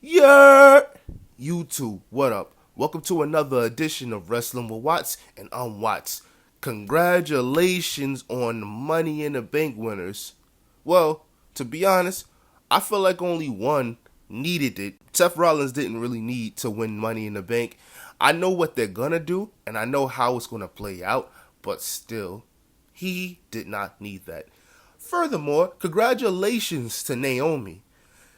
Yeah, YouTube, what up? Welcome to another edition of Wrestling with Watts, and I'm Watts. Congratulations on the Money in the Bank winners. Well, to be honest, I feel like only one needed it. Seth Rollins didn't really need to win Money in the Bank. I know what they're gonna do, and I know how it's gonna play out, but still, he did not need that. Furthermore, congratulations to Naomi,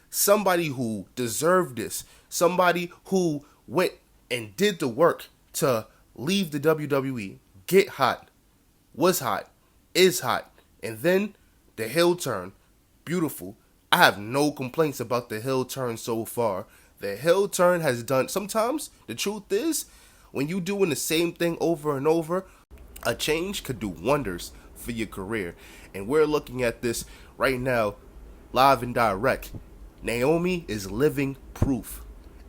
somebody who deserved this, somebody who went and did the work to leave the WWE, get hot, was hot, is hot, and then the heel turn. Beautiful. I have no complaints about the heel turn so far. The heel turn has done, sometimes the truth is, when you doing the same thing over and over, a change could do wonders for your career. And we're looking at this right now, live and direct. Naomi is living proof.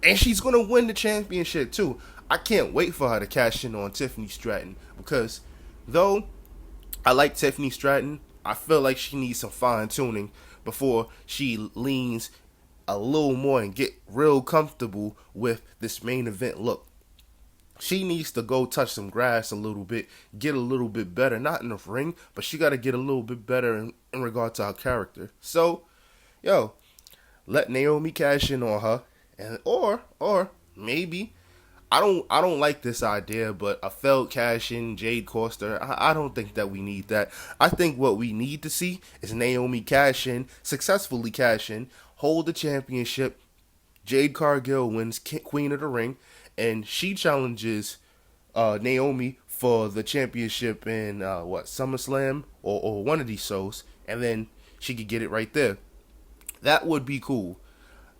And she's going to win the championship too. I can't wait for her to cash in on Tiffany Stratton, because though I like Tiffany Stratton, I feel like she needs some fine tuning before she leans a little more and get real comfortable with this main event look. She needs to go touch some grass a little bit, get a little bit better, not in the ring, but she got to get a little bit better in regard to her character. So, yo, let Naomi cash in on her, and or maybe I don't like this idea, but a failed cash in, Jade Coster. I don't think that we need that. I think what we need to see is Naomi cash in, successfully cash in, hold the championship. Jade Cargill wins Queen of the Ring, and she challenges Naomi for the championship in SummerSlam or one of these shows, and then she could get it right there. That would be cool.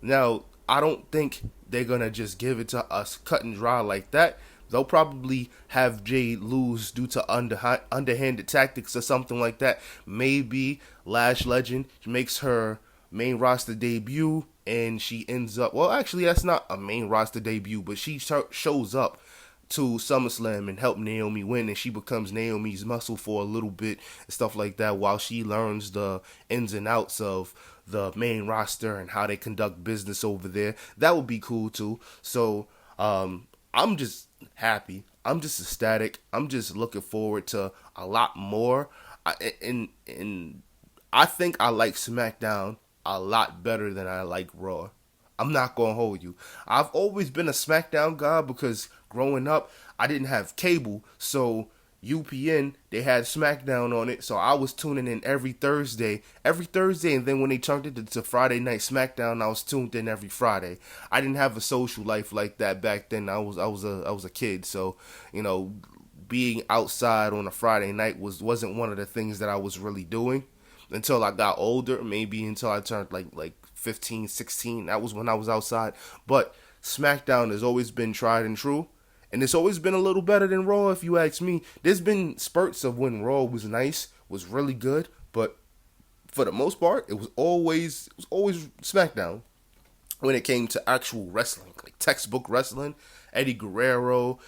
Now, I don't think they're going to just give it to us cut and dry like that. They'll probably have Jade lose due to underhanded tactics or something like that. Maybe Lash Legend makes her main roster debut and she ends up... Well, actually, that's not a main roster debut, but she shows up to SummerSlam and help Naomi win, and she becomes Naomi's muscle for a little bit and stuff like that while she learns the ins and outs of the main roster and how they conduct business over there. That would be cool too. So I'm just happy. I'm just ecstatic. I'm just looking forward to a lot more. And I think I like SmackDown a lot better than I like Raw. I'm not going to hold you. I've always been a SmackDown guy because growing up, I didn't have cable. So UPN, they had SmackDown on it. So I was tuning in every Thursday. And then when they turned it to Friday Night SmackDown, I was tuned in every Friday. I didn't have a social life like that back then. I was a kid. So, being outside on a Friday night wasn't one of the things that I was really doing until I got older, maybe until I turned like 15, 16. That was when I was outside. But SmackDown has always been tried and true. And it's always been a little better than Raw, if you ask me. There's been spurts of when Raw was nice, was really good. But for the most part, it was always SmackDown when it came to actual wrestling, like textbook wrestling. Eddie Guerrero,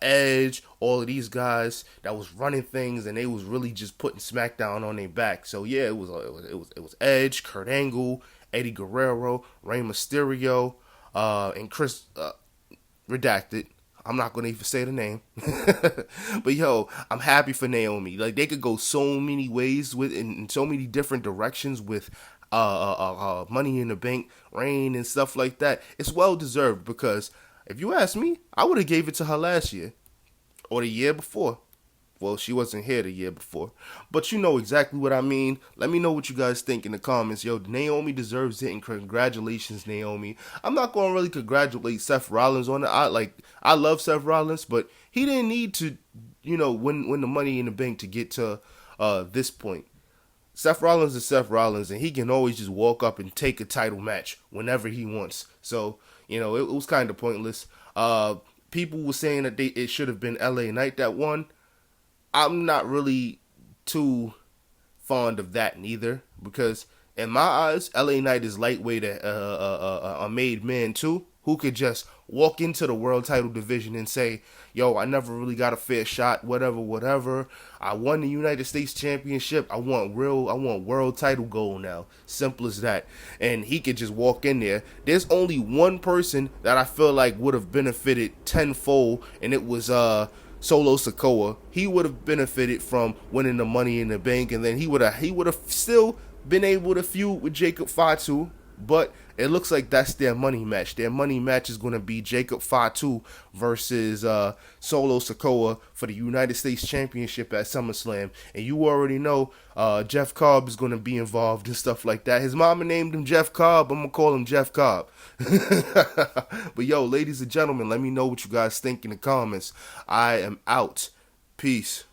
Edge, all of these guys that was running things, and they was really just putting SmackDown on their back. So yeah, it was Edge, Kurt Angle, Eddie Guerrero, Rey Mysterio, and Chris redacted. I'm not gonna even say the name, but yo, I'm happy for Naomi. Like, they could go so many ways with in so many different directions with Money in the Bank, Reign, and stuff like that. It's well deserved, because if you ask me, I would have gave it to her last year or the year before. Well, she wasn't here the year before, but you know exactly what I mean. Let me know what you guys think in the comments. Yo, Naomi deserves it, and congratulations, Naomi. I'm not gonna really congratulate Seth Rollins on it. I love Seth Rollins, but he didn't need to, win the Money in the Bank to get to this point. Seth Rollins is Seth Rollins, and he can always just walk up and take a title match whenever he wants. So, it was kind of pointless. People were saying that it should have been LA Knight that won. I'm not really too fond of that neither, because in my eyes, LA Knight is lightweight, a made man too. who could just walk into the world title division and say, yo, I never really got a fair shot, whatever. I won the United States Championship. I want world title gold now. Simple as that. And he could just walk in there. There's only one person that I feel like would have benefited tenfold, and it was Solo Sikoa. He would have benefited from winning the Money in the Bank, and then he would have still been able to feud with Jacob Fatu. But it looks like that's their money match. Their money match is going to be Jacob Fatu versus Solo Sikoa for the United States Championship at SummerSlam. And you already know Jeff Cobb is going to be involved and stuff like that. His mama named him Jeff Cobb. I'm going to call him Jeff Cobb. But yo, ladies and gentlemen, let me know what you guys think in the comments. I am out. Peace.